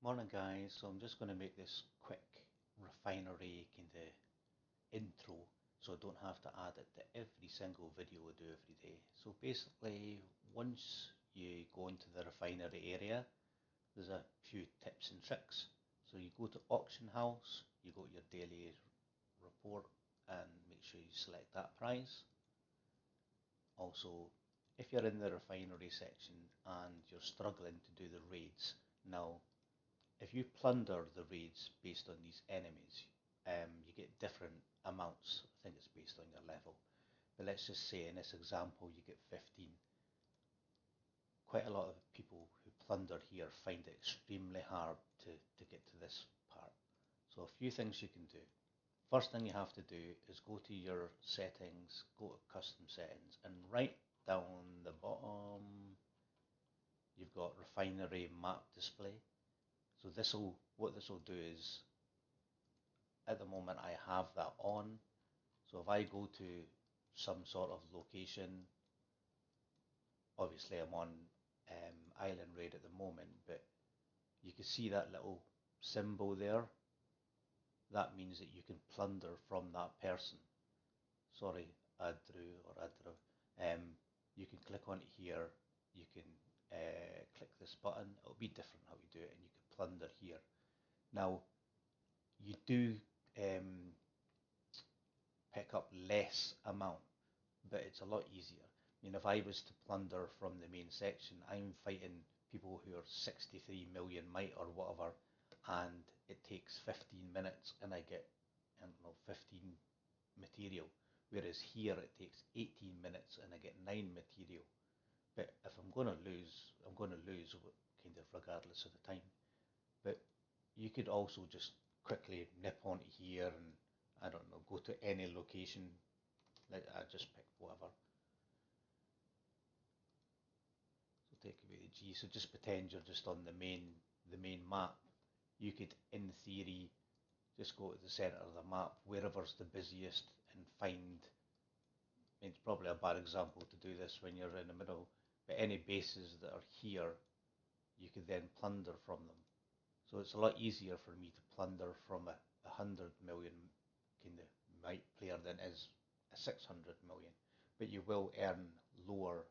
Morning guys, so I'm just going to make this quick refinery kind of intro so I don't have to add it to every single video I do every day. So basically once you go into the refinery area there's a few tips and tricks. So you go to auction house, you go to your daily report and make sure you select that price. Also if you're in the refinery section and you're struggling to do the raids, now if you plunder the raids based on these enemies, you get different amounts. I think it's based on your level. But let's just say in this example you get 15. Quite a lot of people who plunder here find it extremely hard to get to this part. So a few things you can do. First thing you have to do is go to your settings, go to custom settings, and right down the bottom you've got refinery map display. So what this will do is, at the moment I have that on. So if I go to some sort of location, obviously I'm on Island Raid at the moment, but you can see that little symbol there. That means that you can plunder from that person. Sorry, Adru or Adra. You can click on it here. You can click this button. It'll be different how you do it, and you can plunder here. Now, you do pick up less amount, but it's a lot easier. I mean, if I was to plunder from the main section, I'm fighting people who are 63 million might or whatever, and it takes 15 minutes and I get, I don't know, 15 material. Whereas here it takes 18 minutes and I get 9 material. But if I'm going to lose, I'm going to lose kind of regardless of the time. But you could also just quickly nip onto here and, I don't know, go to any location. I just pick whatever. So take away the G. So just pretend you're just on the main map. You could, in theory, just go to the centre of the map, wherever's the busiest, and find. I mean, it's probably a bad example to do this when you're in the middle, but any bases that are here, you could then plunder from them. So it's a lot easier for me to plunder from a 100 million kind of might player than is a 600 million. But you will earn lower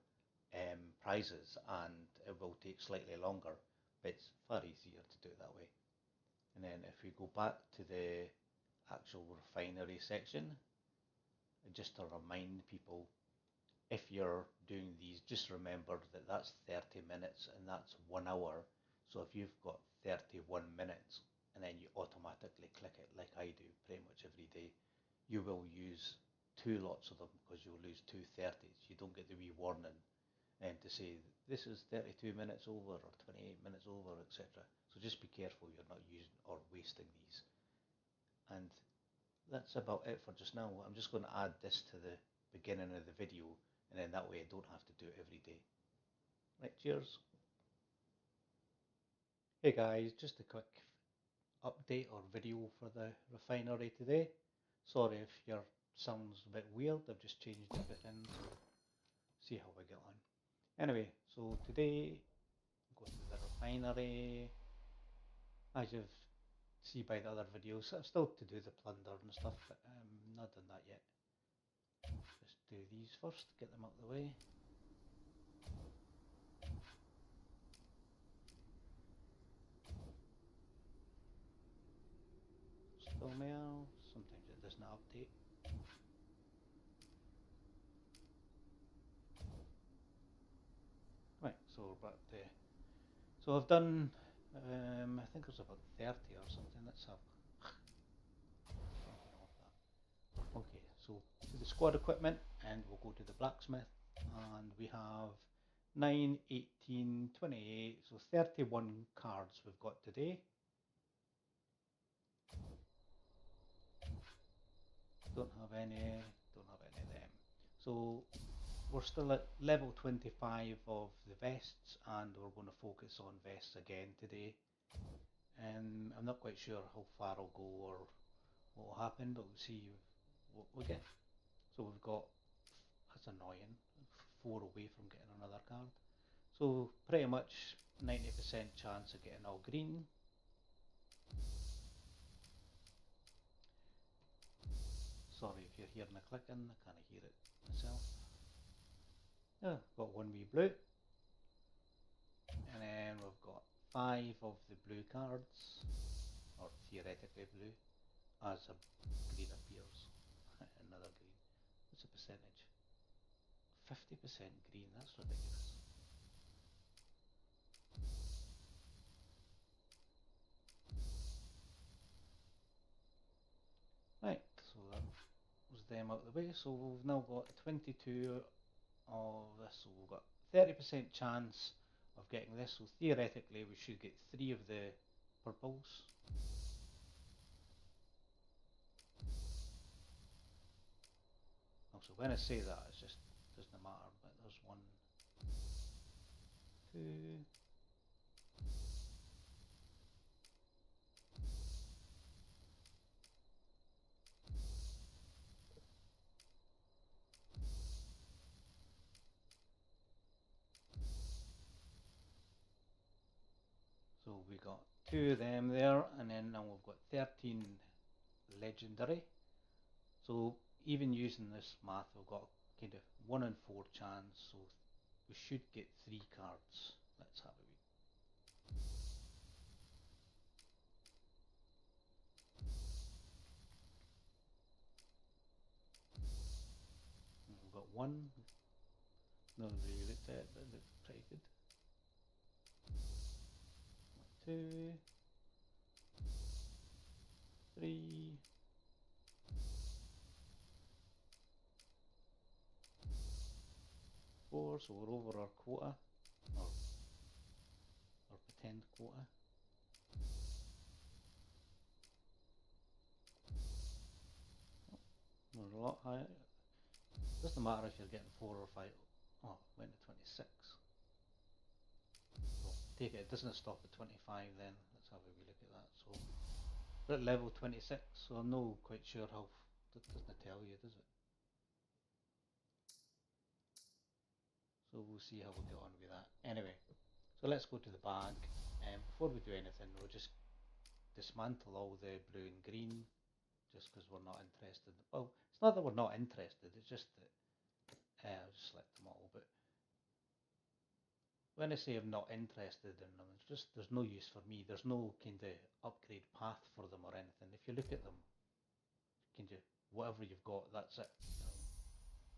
prizes and it will take slightly longer, but it's far easier to do it that way. And then if we go back to the actual refinery section, just to remind people, if you're doing these, just remember that that's 30 minutes and that's 1 hour. So if you've got 31 minutes and then you automatically click it like I do pretty much every day, you will use 2 lots of them because you'll lose 2 30s. You don't get the wee warning and to say this is 32 minutes over or 28 minutes over, etc. So just be careful you're not using or wasting these. And that's about it for just now. I'm just going to add this to the beginning of the video, and then that way I don't have to do it every day. Right, cheers. Hey guys, just a quick update or video for the refinery today. Sorry if your sound's a bit weird, I've just changed everything, so see how we get on. Anyway, so today go to the refinery. As you've seen by the other videos, I've still to do the plunder and stuff, but not done that yet. Just do these first, get them out of the way. Still mail, sometimes it doesn't update. Right, so we're back to, so I've done, I think there's about 30 or something. Let's have something off that. Okay, so to the squad equipment, and we'll go to the blacksmith, and we have 9, 18, 28, so 31 cards we've got today. Don't have any of them. So we're still at level 25 of the vests, and we're going to focus on vests again today. And I'm not quite sure how far I'll go or what will happen, but we'll see what we get. So we've got, that's annoying, 4 away from getting another card. So pretty much 90% chance of getting all green. Sorry if you're hearing a clicking, I can't hear it myself. Yeah, got one wee blue. And then we've got 5 of the blue cards, or theoretically blue, as a green appears. Another green. What's the percentage? 50% green, that's ridiculous. Right, so that was them out of the way. So we've now got 22 of this, so we've got 30% chance of getting this. So theoretically we should get 3 of the purples. Also, when I say that, it just doesn't matter, but there's 1, 2, so we got 2 of them there, and then now we've got 13 legendary. So even using this math, we've got kind of 1 in 4 chance, so we should get 3 cards. Let's have a wee. We've got 1, not really looked at, but it looks pretty good. 2, 3, 4, so we're over our quota, or our pretend quota. We're a lot higher. Doesn't matter if you're getting 4 or 5. Oh, went to 26. So take it, it doesn't stop at 25 then. Let's have a wee look at that. So we're at level 26, so I'm not quite sure how, that doesn't tell you, does it? So we'll see how we get on with that. Anyway, so let's go to the bag, and before we do anything, we'll just dismantle all the blue and green, just because we're not interested. Well, it's not that we're not interested, it's just that I'll just select them all, but when I say I'm not interested in them, it's just there's no use for me. There's no kind of upgrade path for them or anything. If you look at them, kind of whatever you've got, that's it.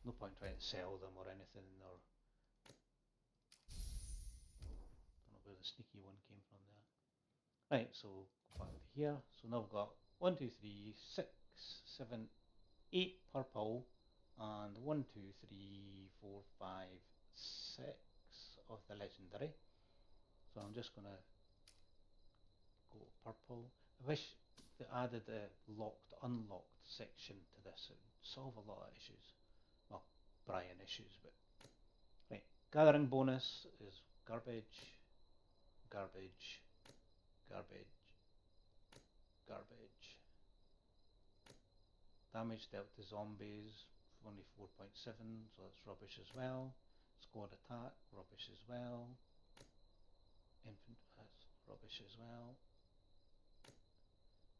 No point trying to sell them or anything. Or don't know where the sneaky one came from there. Right, so go back to here. So now we've got 1, 2, 3, 6, 7, 8 purple, and 1, 2, 3, 4, 5, 6 of the legendary. So I'm just gonna go purple. I wish they added a locked unlocked section to this. It would solve a lot of issues. Well, Brian issues, but right. Gathering bonus is garbage, garbage, garbage, garbage. Damage dealt to zombies only 4.7, so that's rubbish as well. Squad attack, rubbish as well. Infant, that's rubbish as well.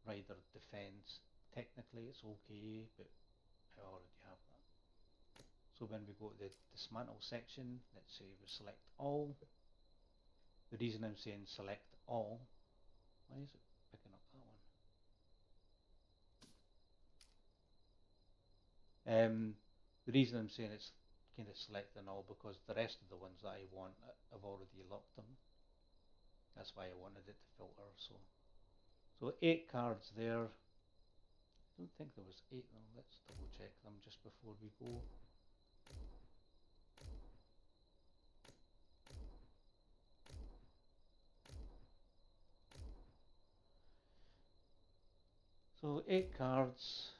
Rider defense, technically it's okay, but I already have that. So when we go to the dismantle section, let's say we select all. The reason I'm saying select all, why is it picking up that one? The reason I'm saying it's kind of selecting all because the rest of the ones that I want, I've already locked them. That's why I wanted it to filter. So 8 cards there. I don't think there was 8 though. Let's double check them just before we go. So 8 cards.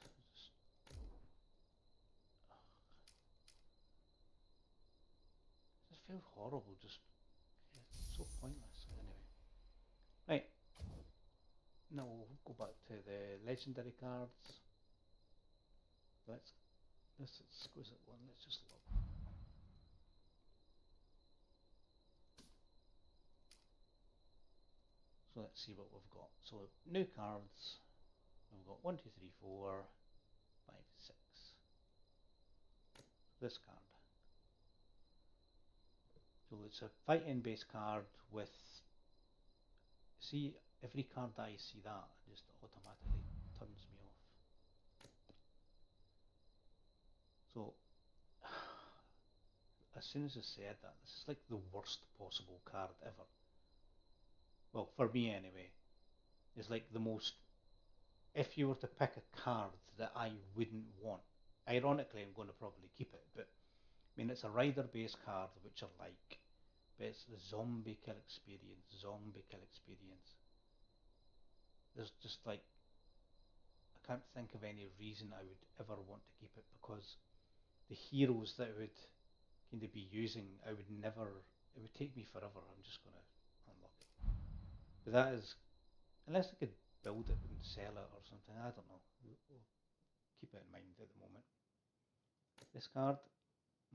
It feels horrible. Just it's so pointless. Anyway, right. Now we'll go back to the legendary cards. Let's this exquisite one. Let's just look. So let's see what we've got. So new cards. We've got 1, 2, 3, 4, 5, 6. This card. So it's a fighting base card with, see, every card that I see that just automatically turns me off. So as soon as I said that, this is like the worst possible card ever. Well, for me anyway. It's like the most, if you were to pick a card that I wouldn't want, ironically I'm going to probably keep it, but I mean it's a rider base card which I like, but it's the zombie kill experience. There's just like, I can't think of any reason I would ever want to keep it, because the heroes that I would kind of be using, I would never, it would take me forever. I'm just going to unlock it. But that is, unless I could build it and sell it or something, I don't know. We'll keep it in mind at the moment. This card,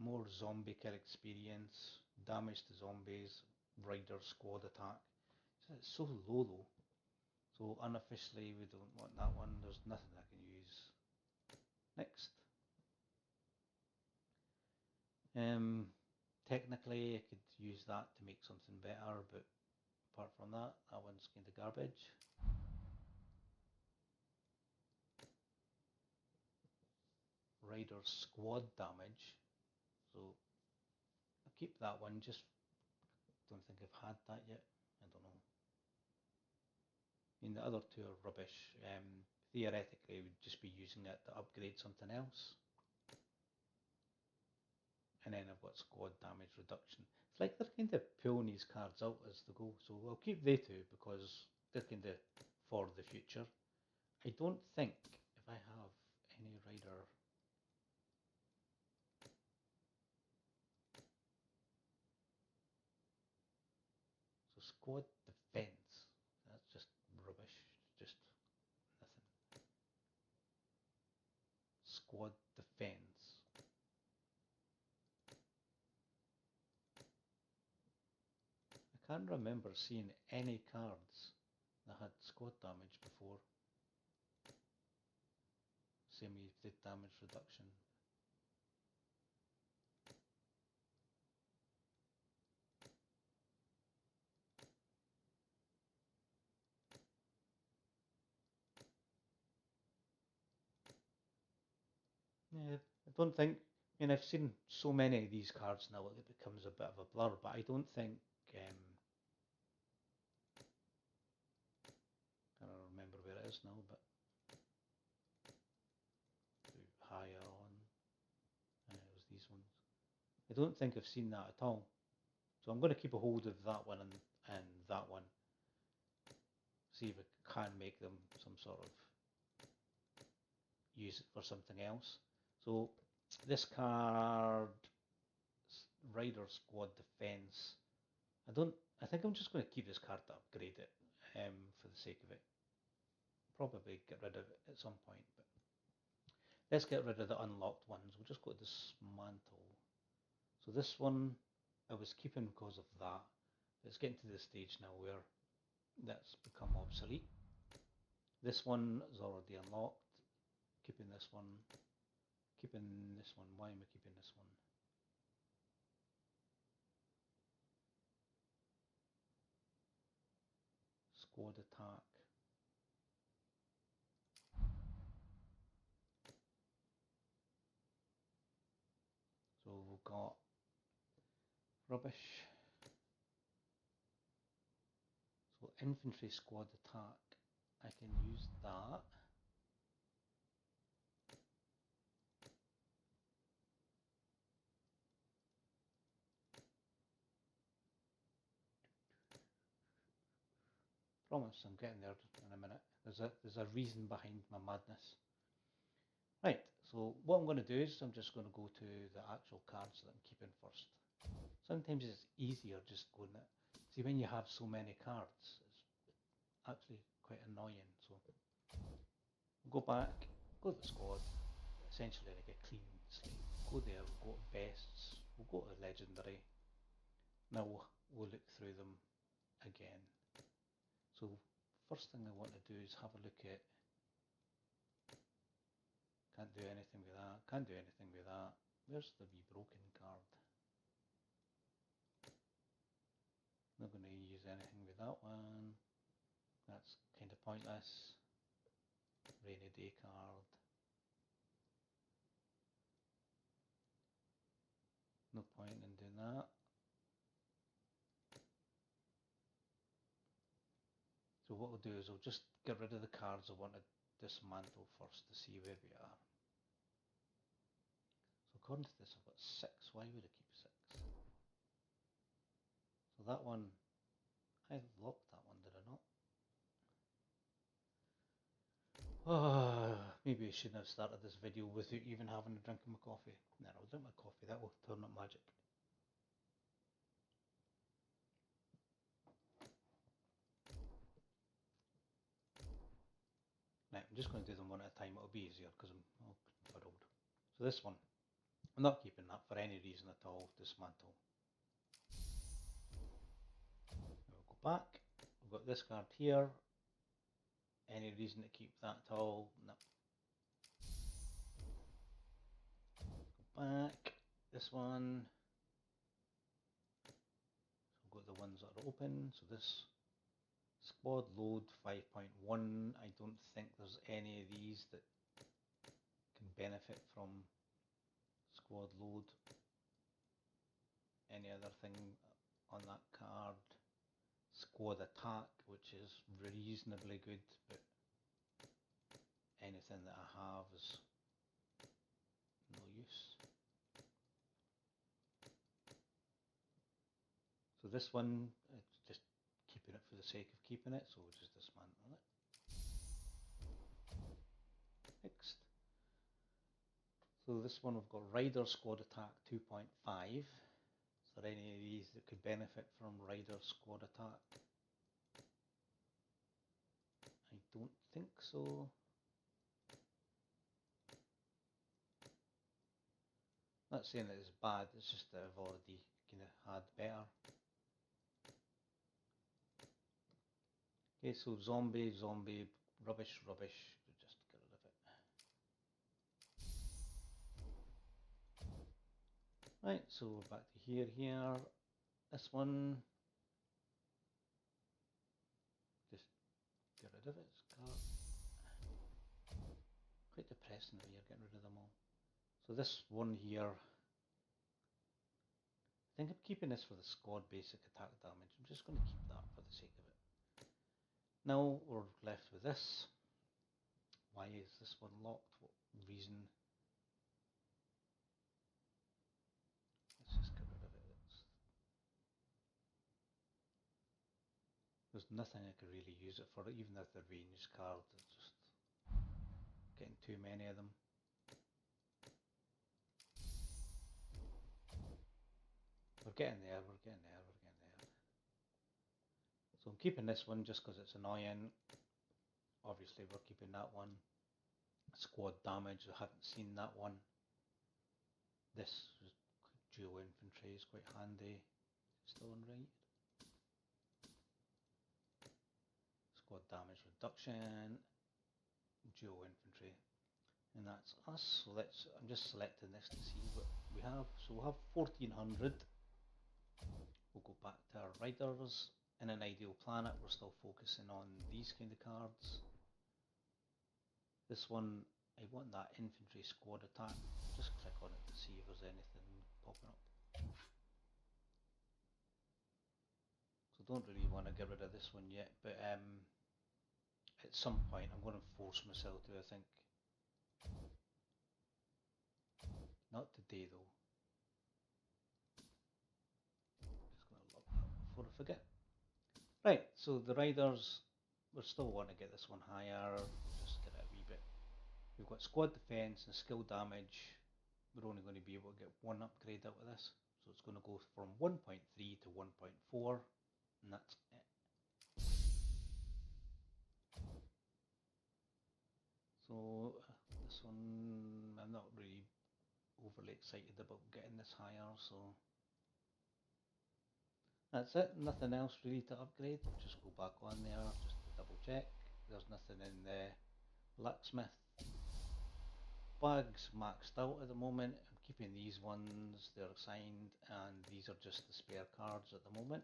more zombie kill experience, damage to zombies, rider squad attack. It's so low though. So unofficially we don't want that one. There's nothing I can use. Next. Technically I could use that to make something better, but apart from that, that one's kind of garbage. Rider squad damage. So I'll keep that one, just don't think I've had that yet. I don't know. I mean, the other two are rubbish. Theoretically, I would just be using it to upgrade something else. And then I've got squad damage reduction. It's like they're kind of pulling these cards out as they go. So I'll keep they two because they're kind of for the future. I don't think if I have any rider. So squad defense, that's just rubbish, just nothing. Squad defense. I can't remember seeing any cards that had squad damage before. Same with the damage reduction. Yeah, I don't think, I mean, I've seen so many of these cards now that it becomes a bit of a blur, but I don't think, I can't remember where it is now, but higher on, and it was these ones. I don't think I've seen that at all. So I'm going to keep a hold of that one and that one. See if I can make them some sort of use it for something else. So this card, Rider Squad Defense. I think I'm just going to keep this card to upgrade it for the sake of it. Probably get rid of it at some point, but let's get rid of the unlocked ones. We'll just go to dismantle. So this one I was keeping because of that. It's getting to the stage now where that's become obsolete. This one is already unlocked. Keeping this one. Keeping this one. Why am I keeping this one? Squad attack. So we've got rubbish. So infantry squad attack. I can use that. Promise I'm getting there in a minute. There's a reason behind my madness. Right, so what I'm going to do is I'm just going to go to the actual cards that I'm keeping first. Sometimes it's easier just going that. See, when you have so many cards, it's actually quite annoying. So we'll go back, go to the squad, essentially like a clean slate. Go there, we'll go to bests, we'll go to legendary. Now we'll look through them again. So first thing I want to do is have a look at Can't do anything with that. Can't do anything with that. Where's the wee broken card? Not going to use anything with that one. That's kind of pointless. Rainy day card. No point in doing that. So what we'll do is we'll just get rid of the cards I want to dismantle first to see where we are. So according to this I've got 6. Why would I keep 6? So that one, I locked that one, did I not? Oh, maybe I shouldn't have started this video without even having a drink of my coffee. No, I'll drink my coffee, that will turn up magic. Right, I'm just going to do them one at a time, it'll be easier because I'm all confuddled. So this one, I'm not keeping that for any reason at all, dismantle. We'll go back, we've got this card here. Any reason to keep that at all? No. Go back, this one. So we've got the ones that are open, so this squad load 5.1, I don't think there's any of these that can benefit from squad load. Any other thing on that card? Squad attack, which is reasonably good, but anything that I have is no use. So this one, it's just keeping it for the sake of keeping it, so we'll just dismantle it. Next. So this one we've got Rider Squad Attack 2.5. Is there any of these that could benefit from Rider Squad Attack? I don't think so. Not saying that it's bad, it's just that I've already kind of had better. Okay, so zombie, rubbish, we'll just get rid of it. Right, so we're back to here. This one, just get rid of it. It's quite depressing that you're getting rid of them all. So this one here, I think I'm keeping this for the squad basic attack damage. I'm just going to keep that for the sake of it. Now we're left with this. Why is this one locked? What reason? Let's just get rid of it. There's nothing I could really use it for, even if the range card, it's just getting too many of them. We're getting there. So I'm keeping this one just because it's annoying. Obviously we're keeping that one. Squad damage, I haven't seen that one. This dual infantry is quite handy. Still on right. Squad damage reduction, dual infantry, and that's us. So I'm just selecting this to see what we have. So we'll have 1400. We'll go back to our riders. In an ideal planet, we're still focusing on these kind of cards. This one, I want that infantry squad attack. Just click on it to see if there's anything popping up. So don't really want to get rid of this one yet, but at some point I'm going to force myself to, I think. Not today though. Just going to lock that before I forget. Right, so the riders, we still want to get this one higher. Just get it a wee bit. We've got squad defense and skill damage. We're only going to be able to get one upgrade out of this. So it's going to go from 1.3 to 1.4, and that's it. So this one, I'm not really overly excited about getting this higher, so that's it. Nothing else really to upgrade. Just go back on there just to double check. There's nothing in the blacksmith. bags maxed out at the moment. I'm keeping these ones, they're assigned, and these are just the spare cards at the moment.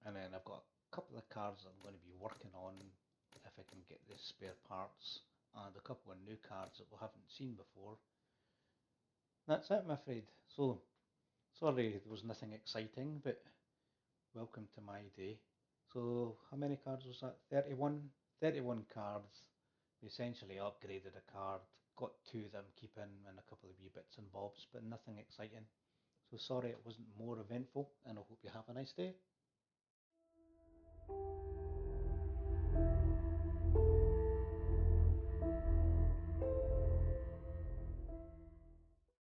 And then I've got a couple of cards that I'm going to be working on if I can get the spare parts, and a couple of new cards that we haven't seen before. That's it, I'm afraid. So, sorry there was nothing exciting, but welcome to my day. So, how many cards was that? 31? 31 cards. We essentially upgraded a card, got 2 of them keeping, and a couple of wee bits and bobs, but nothing exciting. So sorry it wasn't more eventful, and I hope you have a nice day.